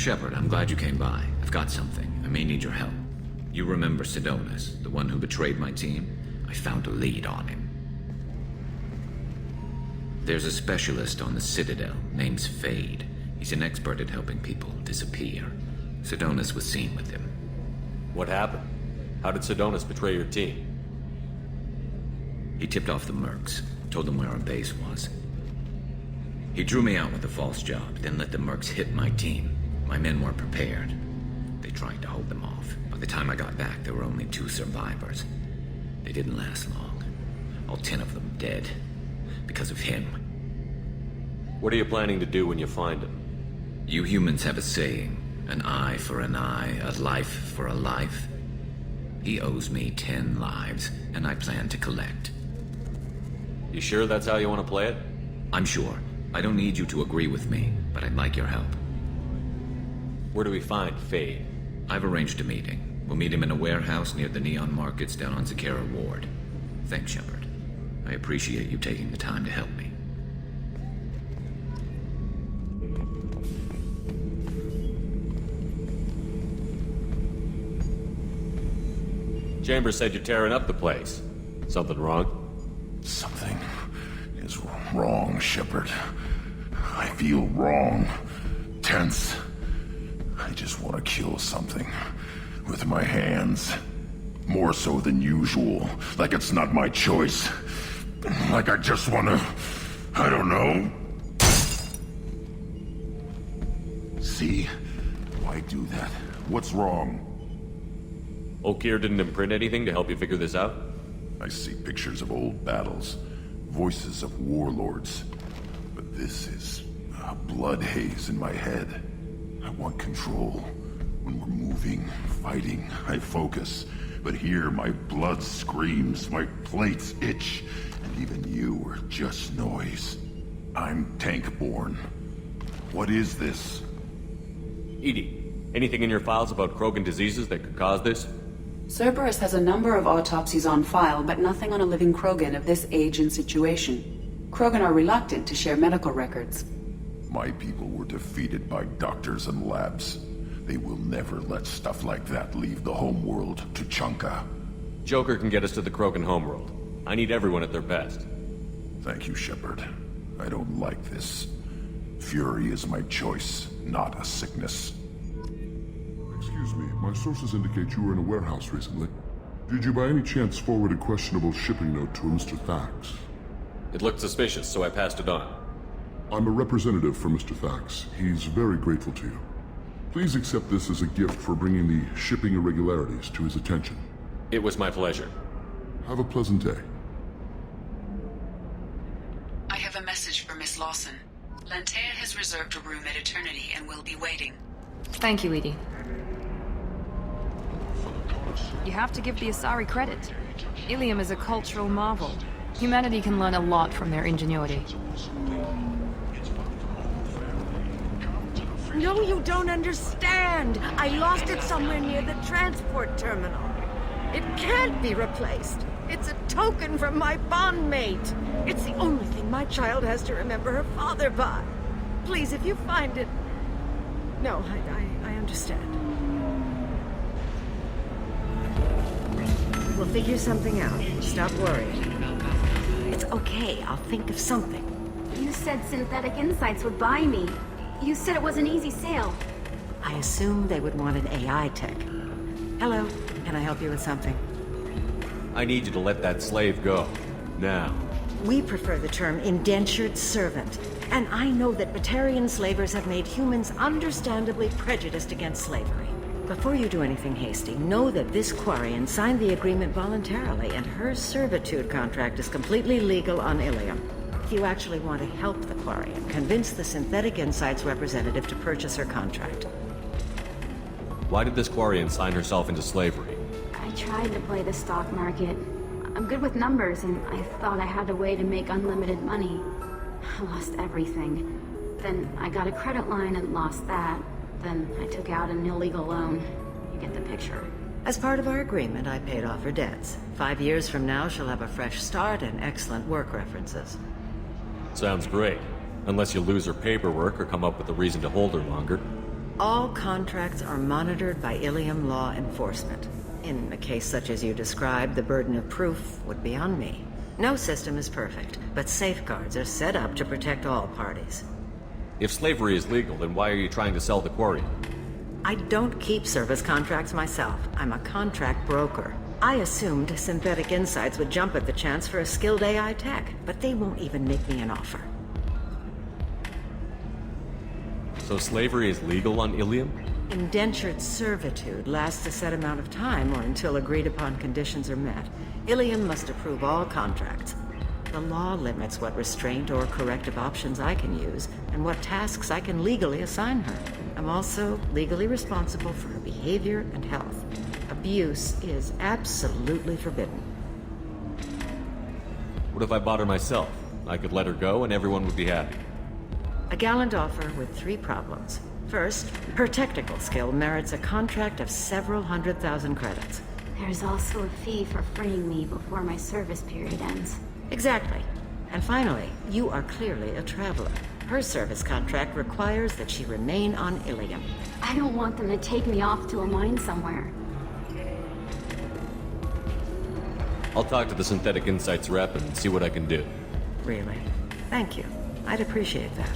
Shepard, I'm glad you came by. I've got something. I may need your help. You remember Sidonus, the one who betrayed my team? I found a lead on him. There's a specialist on the Citadel, name's Fade. He's an expert at helping people disappear. Sidonus was seen with him. What happened? How did Sidonus betray your team? He tipped off the mercs, told them where our base was. He drew me out with a false job, then let the mercs hit my team. My men weren't prepared. They tried to hold them off. By the time I got back, there were only 2 survivors. They didn't last long. All 10 of them dead. Because of him. What are you planning to do when you find him? You humans have a saying. An eye for an eye, a life for a life. He owes me 10 lives, and I plan to collect. You sure that's how you want to play it? I'm sure. I don't need you to agree with me, but I'd like your help. Where do we find Fade? I've arranged a meeting. We'll meet him in a warehouse near the Neon Markets down on Zakera Ward. Thanks, Shepard. I appreciate you taking the time to help me. Chambers said you're tearing up the place. Something wrong? Something is wrong, Shepard. I feel wrong. Tense. I just want to kill something. With my hands. More so than usual. Like it's not my choice. Like I just want to... I don't know. See? Why do that? What's wrong? Okeer didn't imprint anything to help you figure this out? I see pictures of old battles. Voices of warlords. But this is a blood haze in my head. I want control. When we're moving, fighting, I focus. But here my blood screams, my plates itch. And even you are just noise. I'm tank-born. What is this? EDI, anything in your files about Krogan diseases that could cause this? Cerberus has a number of autopsies on file, but nothing on a living Krogan of this age and situation. Krogan are reluctant to share medical records. My people were defeated by doctors and labs. They will never let stuff like that leave the homeworld to Chunka. Joker can get us to the Krogan homeworld. I need everyone at their best. Thank you, Shepard. I don't like this. Fury is my choice, not a sickness. Excuse me, my sources indicate you were in a warehouse recently. Did you by any chance forward a questionable shipping note to a Mr. Thax? It looked suspicious, so I passed it on. I'm a representative for Mr. Thax. He's very grateful to you. Please accept this as a gift for bringing the shipping irregularities to his attention. It was my pleasure. Have a pleasant day. I have a message for Miss Lawson. Lanteia has reserved a room at Eternity and will be waiting. Thank you, EDI. You have to give the Asari credit. Illium is a cultural marvel. Humanity can learn a lot from their ingenuity. No, you don't understand. I lost it somewhere near the transport terminal. It can't be replaced. It's a token from my bondmate. It's the only thing my child has to remember her father by. Please, if you find it... No, I understand. We'll figure something out. Stop worrying. It's okay. I'll think of something. You said Synthetic Insights would buy me. You said it was an easy sale. I assumed they would want an AI tech. Hello. Can I help you with something? I need you to let that slave go. Now. We prefer the term indentured servant. And I know that Batarian slavers have made humans understandably prejudiced against slavery. Before you do anything hasty, know that this Quarien signed the agreement voluntarily, and her servitude contract is completely legal on Illium. If you actually want to help the Quarien, convince the Synthetic Insights representative to purchase her contract. Why did this Quarien sign herself into slavery? I tried to play the stock market. I'm good with numbers, and I thought I had a way to make unlimited money. I lost everything. Then I got a credit line and lost that. Then I took out an illegal loan. You get the picture. As part of our agreement, I paid off her debts. 5 years from now, she'll have a fresh start and excellent work references. Sounds great. Unless you lose her paperwork or come up with a reason to hold her longer. All contracts are monitored by Illium law enforcement. In a case such as you described, the burden of proof would be on me. No system is perfect, but safeguards are set up to protect all parties. If slavery is legal, then why are you trying to sell the Quarien? I don't keep service contracts myself. I'm a contract broker. I assumed Synthetic Insights would jump at the chance for a skilled AI tech, but they won't even make me an offer. So slavery is legal on Illium? Indentured servitude lasts a set amount of time or until agreed upon conditions are met. Illium must approve all contracts. The law limits what restraint or corrective options I can use and what tasks I can legally assign her. I'm also legally responsible for her behavior and health. Abuse is absolutely forbidden. What if I bought her myself? I could let her go and everyone would be happy. A gallant offer with 3 problems. First, her technical skill merits a contract of several 100,000 credits. There's also a fee for freeing me before my service period ends. Exactly. And finally, you are clearly a traveler. Her service contract requires that she remain on Illium. I don't want them to take me off to a mine somewhere. I'll talk to the Synthetic Insights rep and see what I can do. Really? Thank you. I'd appreciate that.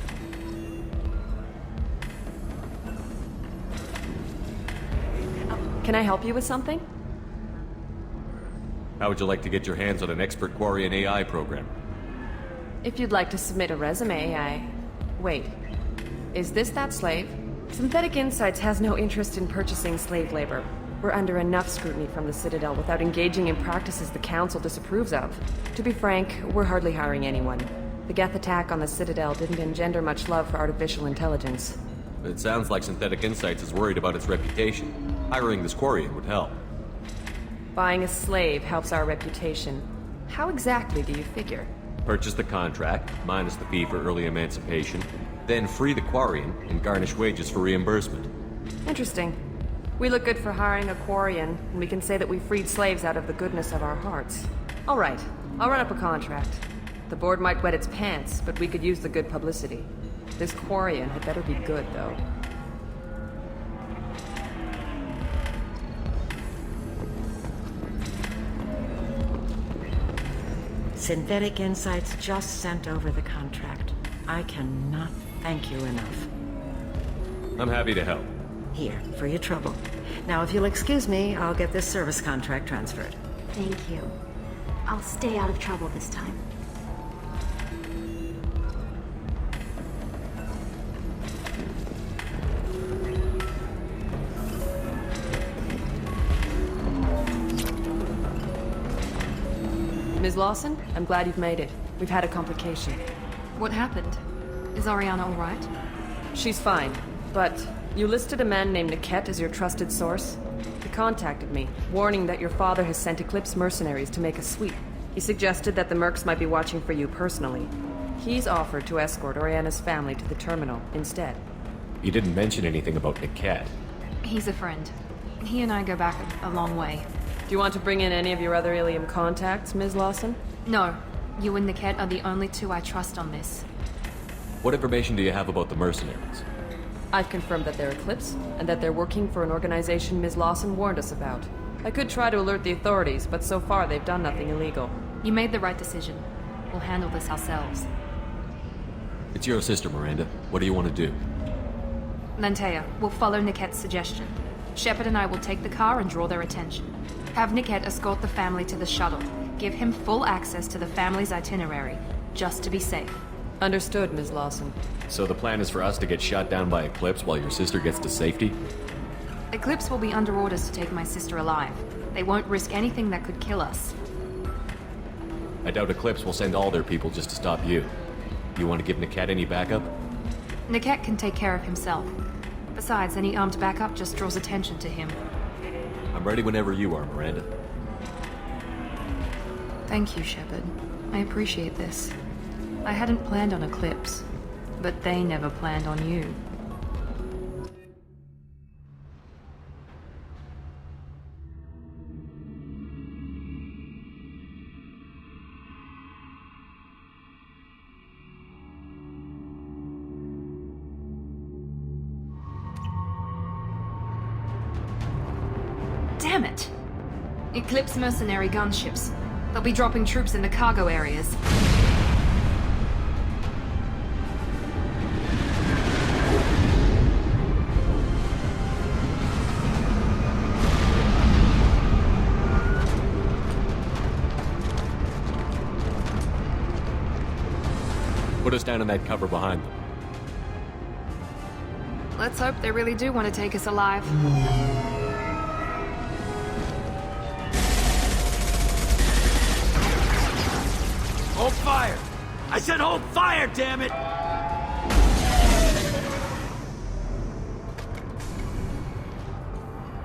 Can I help you with something? How would you like to get your hands on an expert Quarien AI program? If you'd like to submit a resume, Wait. Is this that slave? Synthetic Insights has no interest in purchasing slave labor. We're under enough scrutiny from the Citadel without engaging in practices the Council disapproves of. To be frank, we're hardly hiring anyone. The Geth attack on the Citadel didn't engender much love for artificial intelligence. It sounds like Synthetic Insights is worried about its reputation. Hiring this Quarien would help. Buying a slave helps our reputation. How exactly do you figure? Purchase the contract, minus the fee for early emancipation, then free the Quarien and garnish wages for reimbursement. Interesting. We look good for hiring a Quarien, and we can say that we freed slaves out of the goodness of our hearts. All right, I'll run up a contract. The board might wet its pants, but we could use the good publicity. This Quarien had better be good, though. Synthetic Insights just sent over the contract. I cannot thank you enough. I'm happy to help. Here, for your trouble. Now, if you'll excuse me, I'll get this service contract transferred. Thank you. I'll stay out of trouble this time. Ms. Lawson, I'm glad you've made it. We've had a complication. What happened? Is Ariana all right? She's fine, but you listed a man named Niket as your trusted source. He contacted me, warning that your father has sent Eclipse mercenaries to make a sweep. He suggested that the Mercs might be watching for you personally. He's offered to escort Oriana's family to the terminal instead. He didn't mention anything about Niket. He's a friend. He and I go back a long way. Do you want to bring in any of your other Illium contacts, Ms. Lawson? No. You and Niket are the only 2 I trust on this. What information do you have about the mercenaries? I've confirmed that they're Eclipse, and that they're working for an organization Ms. Lawson warned us about. I could try to alert the authorities, but so far they've done nothing illegal. You made the right decision. We'll handle this ourselves. It's your sister, Miranda. What do you want to do? Lanteia, we'll follow Niket's suggestion. Shepard and I will take the car and draw their attention. Have Niket escort the family to the shuttle. Give him full access to the family's itinerary, just to be safe. Understood, Ms. Lawson. So the plan is for us to get shot down by Eclipse while your sister gets to safety? Eclipse will be under orders to take my sister alive. They won't risk anything that could kill us. I doubt Eclipse will send all their people just to stop you. You want to give Niket any backup? Niket can take care of himself. Besides, any armed backup just draws attention to him. I'm ready whenever you are, Miranda. Thank you, Shepard. I appreciate this. I hadn't planned on Eclipse, but they never planned on you. Damn it! Eclipse mercenary gunships. They'll be dropping troops in the cargo areas. Put us down in that cover behind them. Let's hope they really do want to take us alive. Hold fire! I said hold fire, damn it!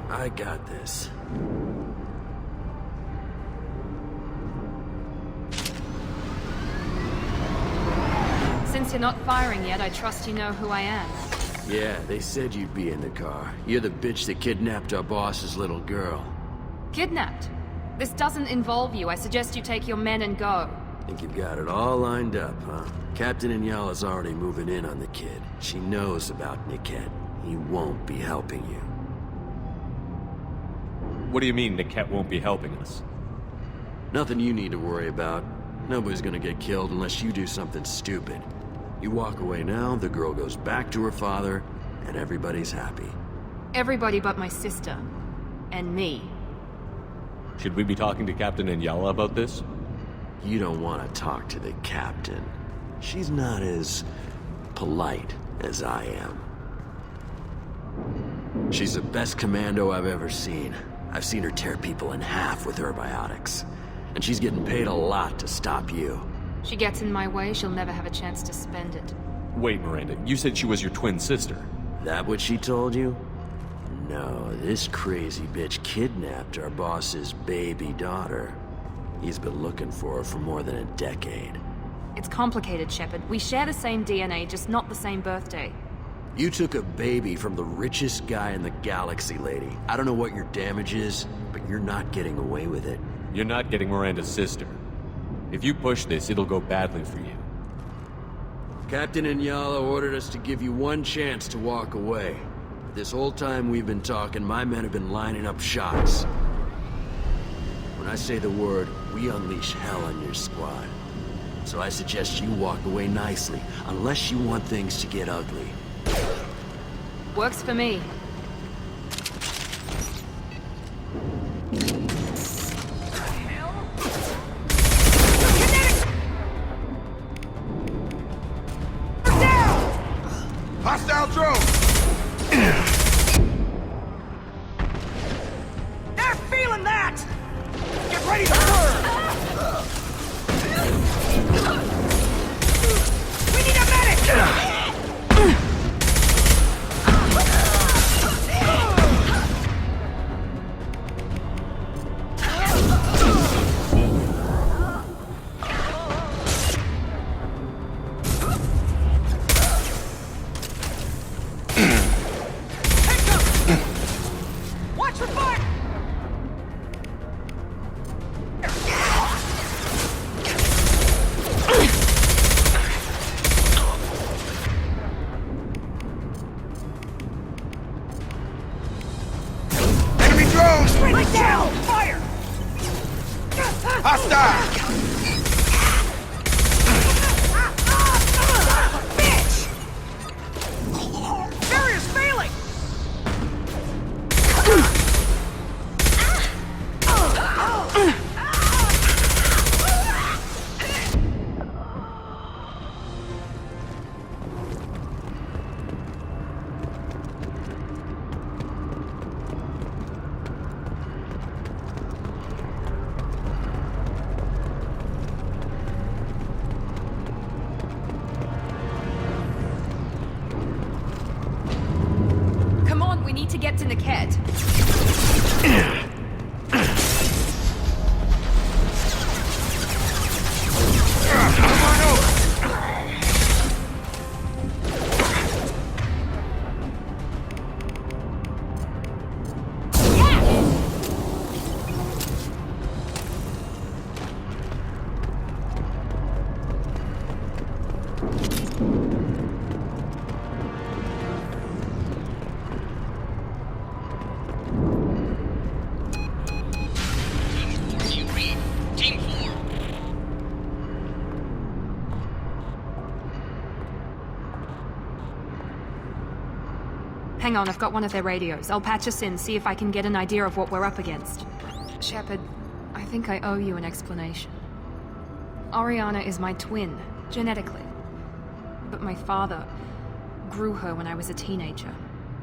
I got this. Since you're not firing yet, I trust you know who I am. Yeah, they said you'd be in the car. You're the bitch that kidnapped our boss's little girl. Kidnapped? This doesn't involve you. I suggest you take your men and go. Think you've got it all lined up, huh? Captain Enyala's already moving in on the kid. She knows about Niket. He won't be helping you. What do you mean Niket won't be helping us? Nothing you need to worry about. Nobody's gonna get killed unless you do something stupid. You walk away now, the girl goes back to her father, and everybody's happy. Everybody but my sister. And me. Should we be talking to Captain Enyala about this? You don't want to talk to the captain. She's not as polite as I am. She's the best commando I've ever seen. I've seen her tear people in half with her biotics. And she's getting paid a lot to stop you. She gets in my way, she'll never have a chance to spend it. Wait, Miranda, you said she was your twin sister. That what she told you? No, this crazy bitch kidnapped our boss's baby daughter. He's been looking for her for more than a decade. It's complicated, Shepard. We share the same DNA, just not the same birthday. You took a baby from the richest guy in the galaxy, lady. I don't know what your damage is, but you're not getting away with it. You're not getting Miranda's sister. If you push this, it'll go badly for you. Captain Enyala ordered us to give you one chance to walk away. This whole time we've been talking, my men have been lining up shots. When I say the word, we unleash hell on your squad. So I suggest you walk away nicely, unless you want things to get ugly. Works for me. Hostile drone! They're feeling that! Get ready to burn! We need a medic! To get to Niket. Hang on, I've got one of their radios. I'll patch us in, see if I can get an idea of what we're up against. Shepard, I think I owe you an explanation. Oriana is my twin, genetically. But my father grew her when I was a teenager.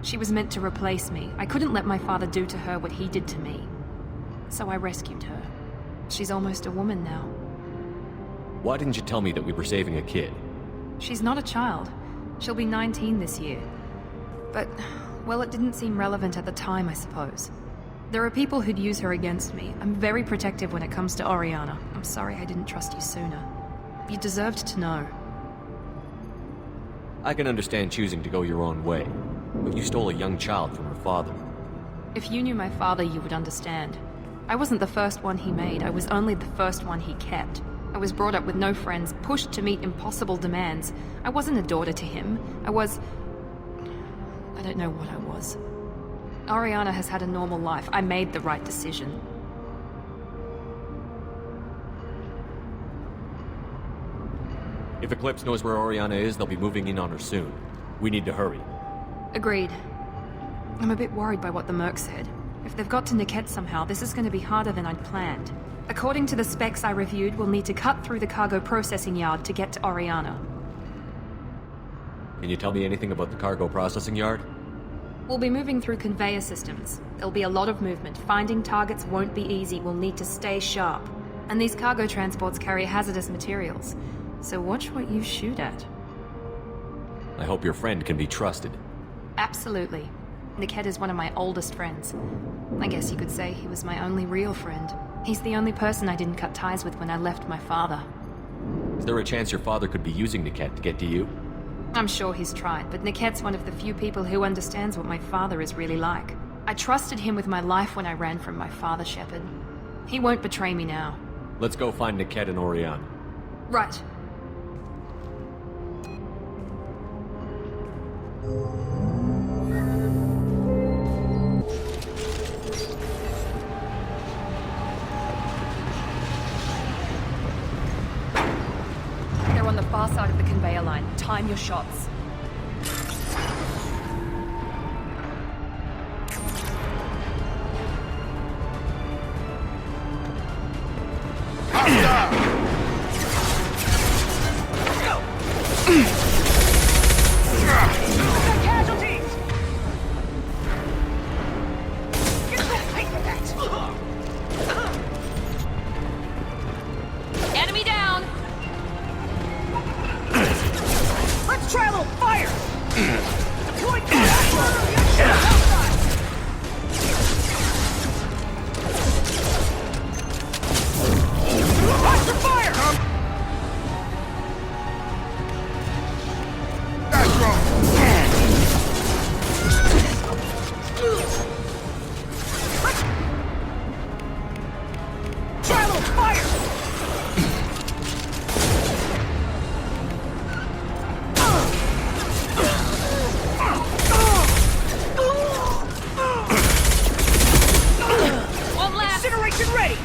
She was meant to replace me. I couldn't let my father do to her what he did to me. So I rescued her. She's almost a woman now. Why didn't you tell me that we were saving a kid? She's not a child. She'll be 19 this year. But, well, it didn't seem relevant at the time, I suppose. There are people who'd use her against me. I'm very protective when it comes to Oriana. I'm sorry I didn't trust you sooner. You deserved to know. I can understand choosing to go your own way, but you stole a young child from her father. If you knew my father, you would understand. I wasn't the first one he made. I was only the first one he kept. I was brought up with no friends, pushed to meet impossible demands. I wasn't a daughter to him. I don't know what I was. Oriana has had a normal life. I made the right decision. If Eclipse knows where Oriana is, they'll be moving in on her soon. We need to hurry. Agreed. I'm a bit worried by what the Merc said. If they've got to Niket somehow, this is going to be harder than I'd planned. According to the specs I reviewed, we'll need to cut through the cargo processing yard to get to Oriana. Can you tell me anything about the cargo processing yard? We'll be moving through conveyor systems. There'll be a lot of movement. Finding targets won't be easy. We'll need to stay sharp. And these cargo transports carry hazardous materials. So watch what you shoot at. I hope your friend can be trusted. Absolutely. Niket is one of my oldest friends. I guess you could say he was my only real friend. He's the only person I didn't cut ties with when I left my father. Is there a chance your father could be using Niket to get to you? I'm sure he's tried, but Niket's one of the few people who understands what my father is really like. I trusted him with my life when I ran from my father, Shepard. He won't betray me now. Let's go find Niket and Oriana. Right. They're on the far side of the conveyor line. Time your shots. Enemy down! Let's try a little fire! Deploy watch the fire! That's wrong. Try a little fire! One left! Incineration ready!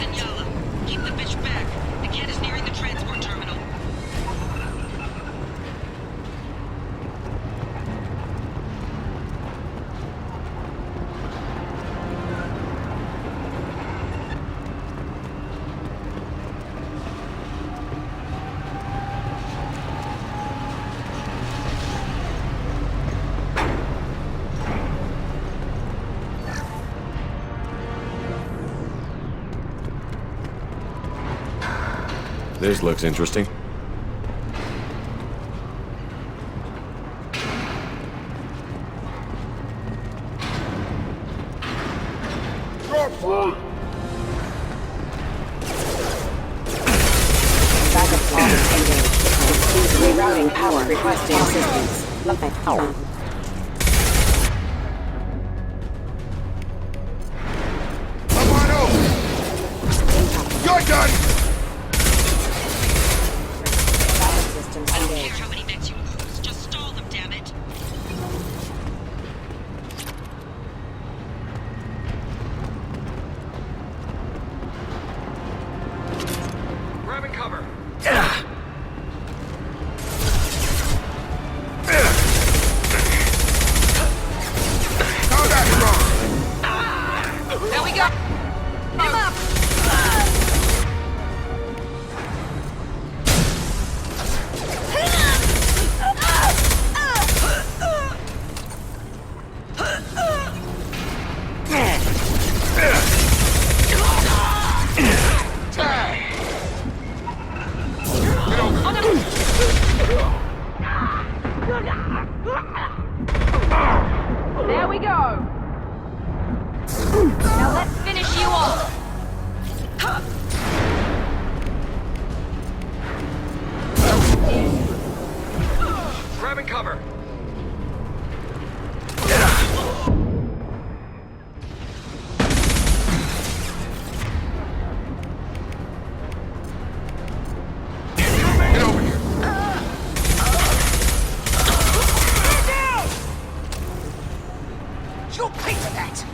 Enyala, keep the bitch back. Niket is nearing the transport terminal. This looks interesting. Rerouting power. Requesting assistance. Power. Come on over. You're done. I don't care how many bits you lose. Just stall them, damn it. Grabbing cover. Get over here. Down! You'll pay for that.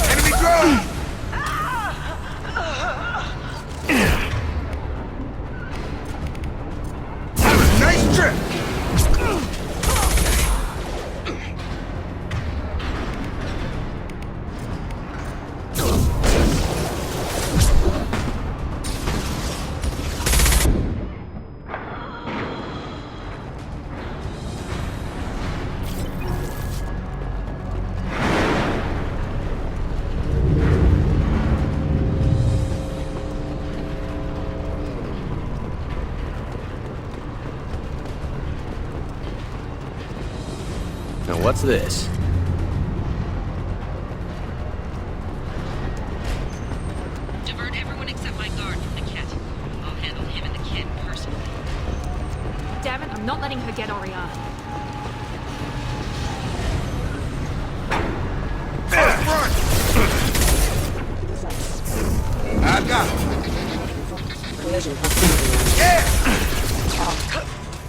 Enemy drone! Have a nice trip! Now what's this? Divert everyone except my guard from Niket. I'll handle him and the kid personally. Damn it, I'm not letting her get Oriana. Front! I got him. Yeah!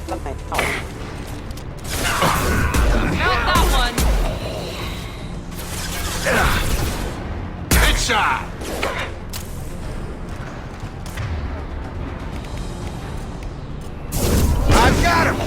Not that one! Headshot! I got him!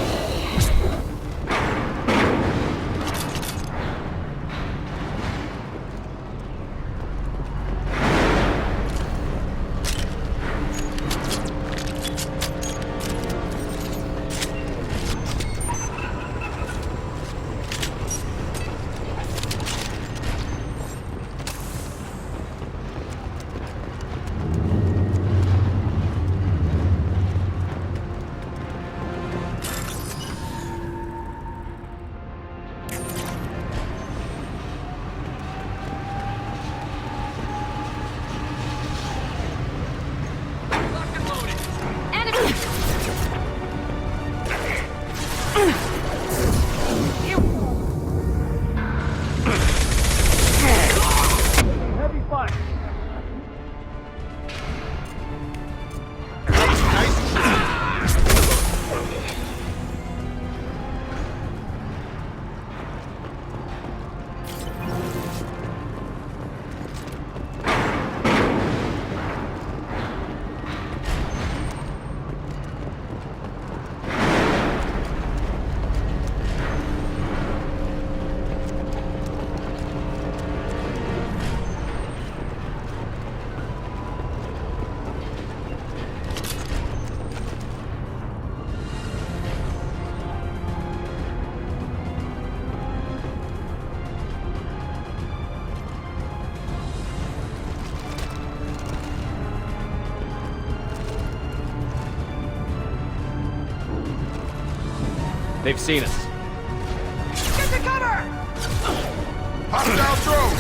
They've seen us. Get to cover! Hostile drone!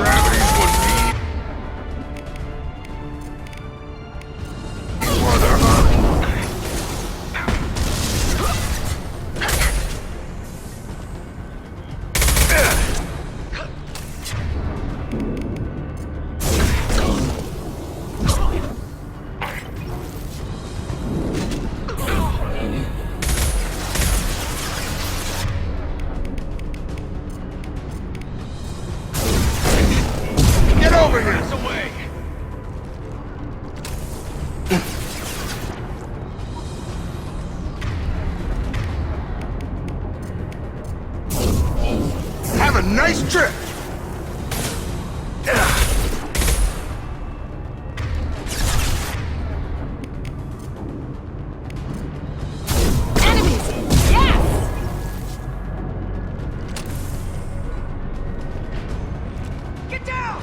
Gravity's what we need. Mother over here! Away! Have a nice trip! Enemies! Yes! Get down!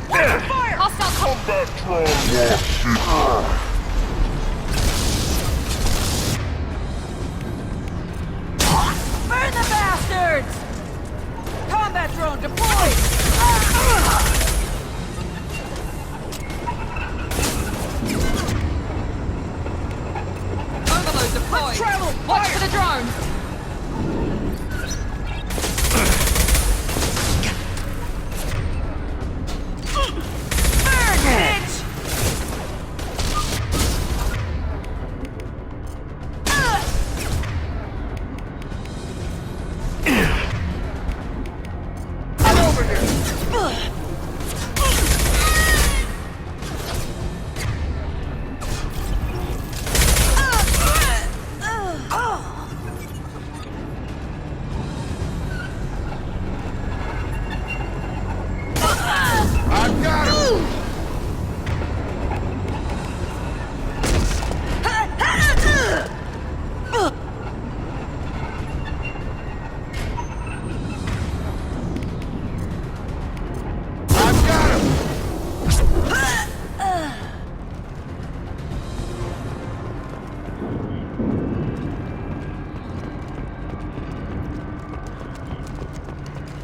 Fire! Hostile Combat drone! Burn them Attack drone deployed! Overload deployed! Travel! Watch for the drone!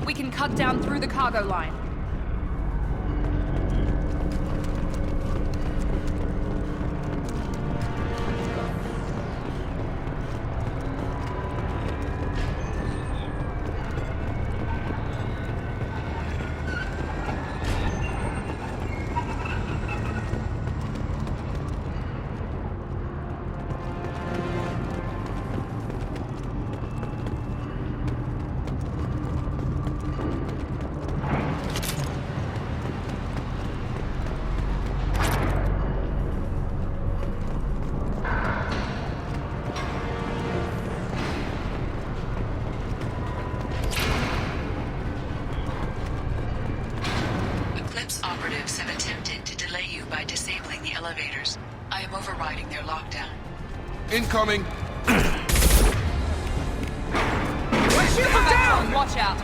We can cut down through the cargo line. Operatives have attempted to delay you by disabling the elevators. I am overriding their lockdown. Incoming! Shoot them down! Watch out!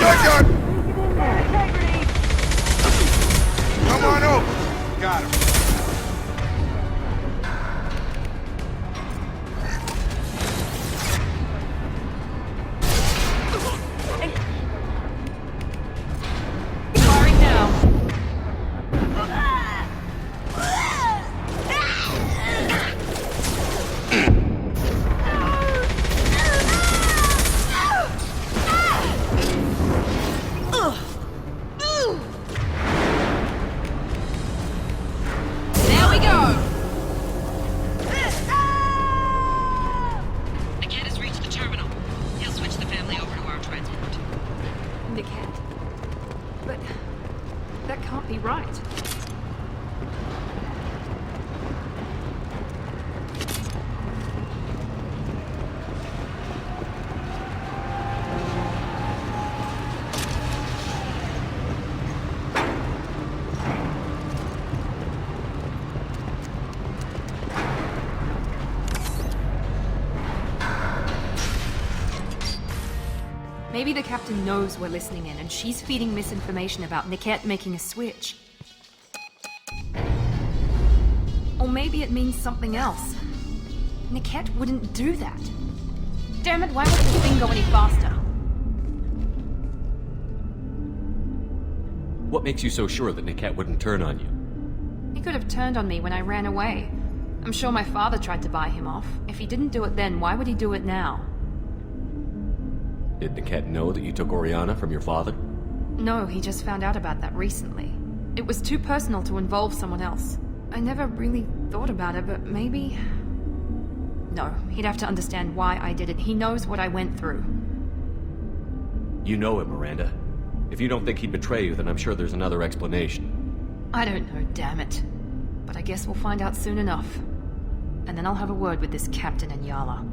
I've got him. Come on over. Got him. Firing now. There we go. Niket has reached the terminal. He'll switch the family over to our transport. Niket? But that can't be right. Maybe the captain knows we're listening in, and she's feeding misinformation about Niket making a switch. Or maybe it means something else. Niket wouldn't do that. Damn it, why won't this thing go any faster? What makes you so sure that Niket wouldn't turn on you? He could have turned on me when I ran away. I'm sure my father tried to buy him off. If he didn't do it then, why would he do it now? Did Niket know that you took Oriana from your father? No, he just found out about that recently. It was too personal to involve someone else. I never really thought about it, but maybe... No, he'd have to understand why I did it. He knows what I went through. You know him, Miranda. If you don't think he'd betray you, then I'm sure there's another explanation. I don't know, damn it. But I guess we'll find out soon enough. And then I'll have a word with this Captain Enyala.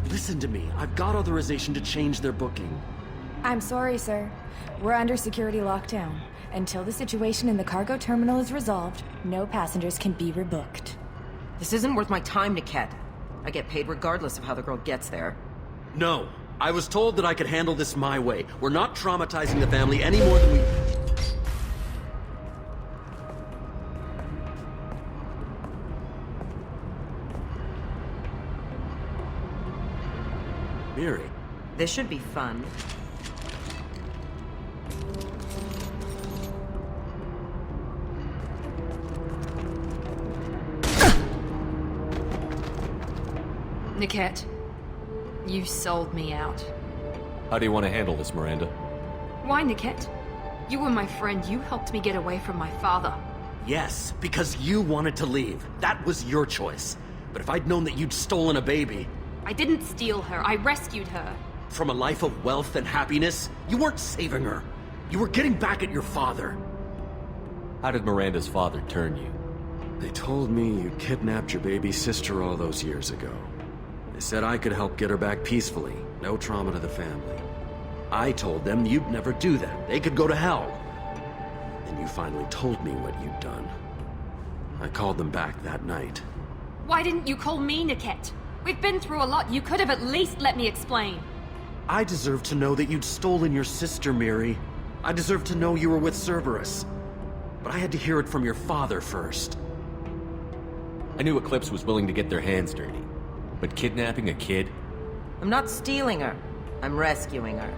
Listen to me. I've got authorization to change their booking. I'm sorry, sir. We're under security lockdown. Until the situation in the cargo terminal is resolved, no passengers can be rebooked. This isn't worth my time, Niket. I get paid regardless of how the girl gets there. No. I was told that I could handle this my way. We're not traumatizing the family any more than we... Miri. This should be fun. Niket, you sold me out. How do you want to handle this, Miranda? Why, Niket? You were my friend. You helped me get away from my father. Yes, because you wanted to leave. That was your choice. But if I'd known that you'd stolen a baby... I didn't steal her. I rescued her. From a life of wealth and happiness, you weren't saving her. You were getting back at your father. How did Miranda's father turn you? They told me you kidnapped your baby sister all those years ago. They said I could help get her back peacefully. No trauma to the family. I told them you'd never do that. They could go to hell. Then you finally told me what you'd done. I called them back that night. Why didn't you call me, Niket? We've been through a lot. You could have at least let me explain. I deserve to know that you'd stolen your sister, Miri. I deserve to know you were with Cerberus. But I had to hear it from your father first. I knew Eclipse was willing to get their hands dirty. But kidnapping a kid? I'm not stealing her. I'm rescuing her.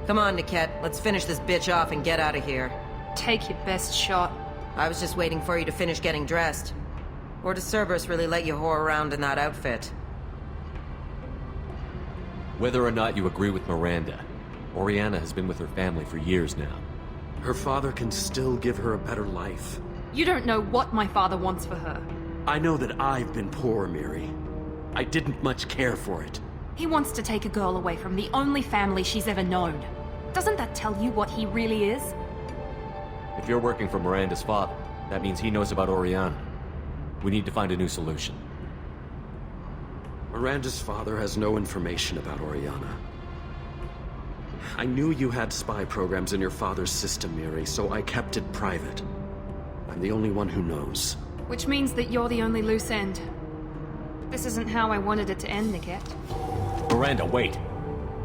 Come on, Niket. Let's finish this bitch off and get out of here. Take your best shot. I was just waiting for you to finish getting dressed. Or does Cerberus really let you whore around in that outfit? Whether or not you agree with Miranda, Oriana has been with her family for years now. Her father can still give her a better life. You don't know what my father wants for her. I know that I've been poor, Miri. I didn't much care for it. He wants to take a girl away from the only family she's ever known. Doesn't that tell you what he really is? If you're working for Miranda's father, that means he knows about Oriana. We need to find a new solution. Miranda's father has no information about Oriana. I knew you had spy programs in your father's system, Miri, so I kept it private. I'm the only one who knows. Which means that you're the only loose end. This isn't how I wanted it to end, Niket. Miranda, wait!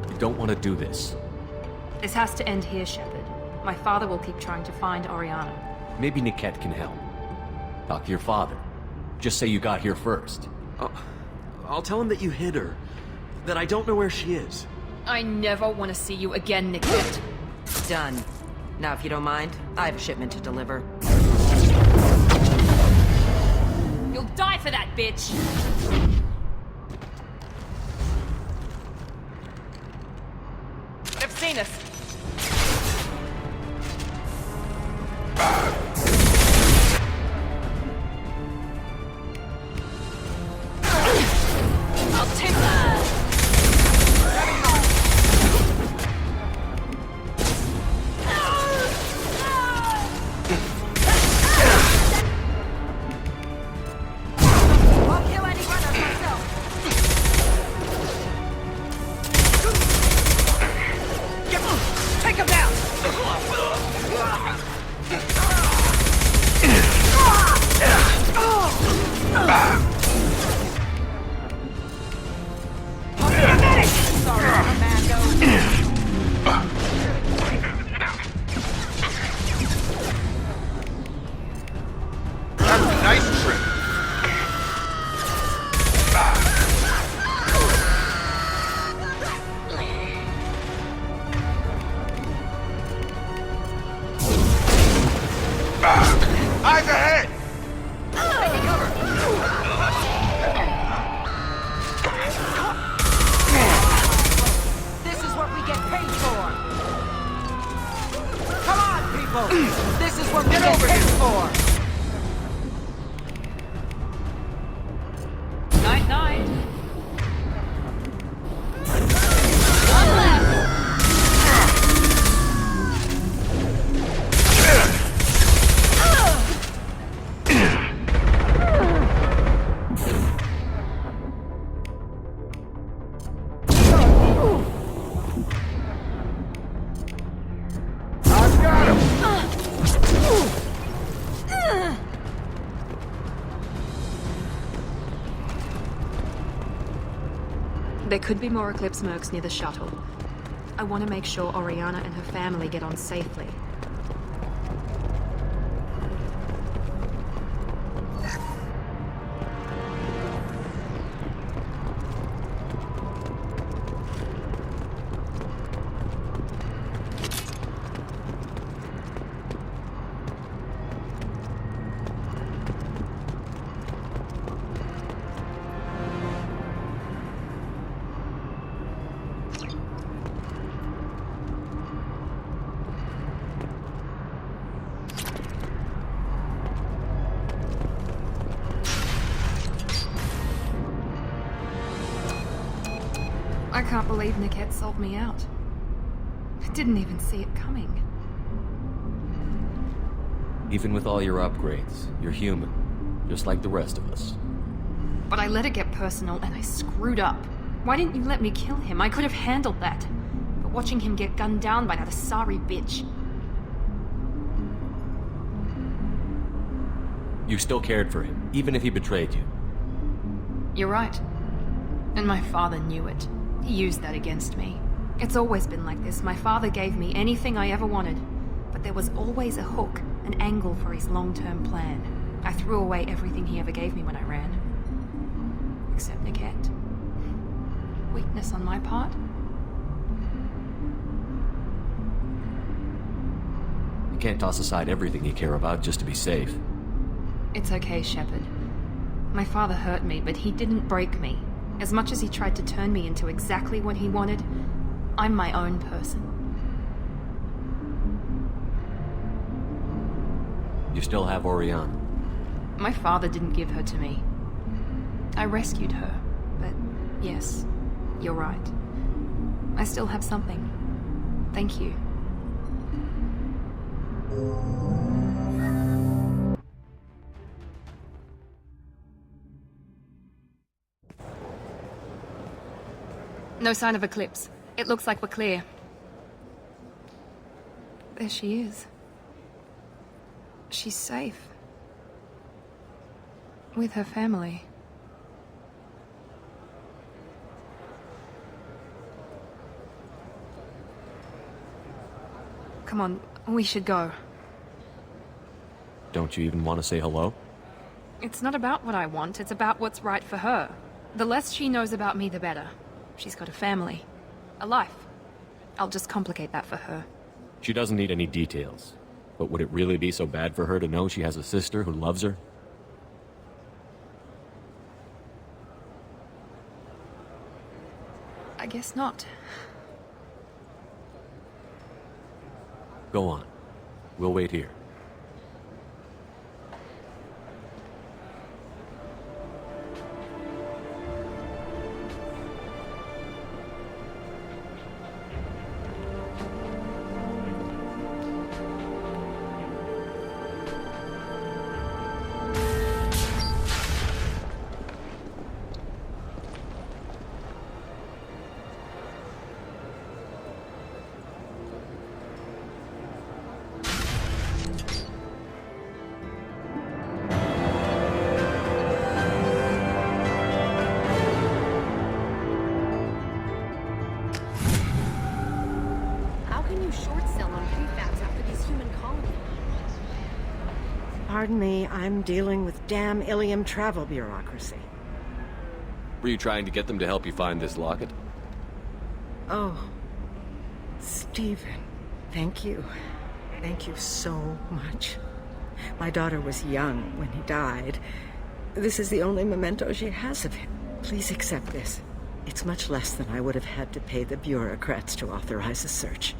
You don't want to do this. This has to end here, Shepard. My father will keep trying to find Oriana. Maybe Niket can help. Talk to your father. Just say you got here first. I'll tell him that you hid her. That I don't know where she is. I never want to see you again, Niket. Done. Now, if you don't mind, I have a shipment to deliver. You'll die for that, bitch! They've seen us. I'll take that! There could be more Eclipse mercs near the shuttle. I want to make sure Oriana and her family get on safely. I can't believe Niket sold me out. I didn't even see it coming. Even with all your upgrades, you're human, just like the rest of us. But I let it get personal and I screwed up. Why didn't you let me kill him? I could have handled that. But watching him get gunned down by that Asari bitch... You still cared for him, even if he betrayed you. You're right. And my father knew it. He used that against me. It's always been like this. My father gave me anything I ever wanted. But there was always a hook, an angle for his long-term plan. I threw away everything he ever gave me when I ran. Except Niket. Weakness on my part? You can't toss aside everything you care about just to be safe. It's okay, Shepard. My father hurt me, but he didn't break me. As much as he tried to turn me into exactly what he wanted, I'm my own person. You still have Oriana. My father didn't give her to me. I rescued her, but yes, you're right. I still have something. Thank you. No sign of Eclipse. It looks like we're clear. There she is. She's safe. With her family. Come on, we should go. Don't you even want to say hello? It's not about what I want, it's about what's right for her. The less she knows about me, the better. She's got a family. A life. I'll just complicate that for her. She doesn't need any details. But would it really be so bad for her to know she has a sister who loves her? I guess not. Go on. We'll wait here. Pardon me, I'm dealing with damn Illium travel bureaucracy. Were you trying to get them to help you find this locket? Oh, Stephen, thank you. Thank you so much. My daughter was young when he died. This is the only memento she has of him. Please accept this. It's much less than I would have had to pay the bureaucrats to authorize a search.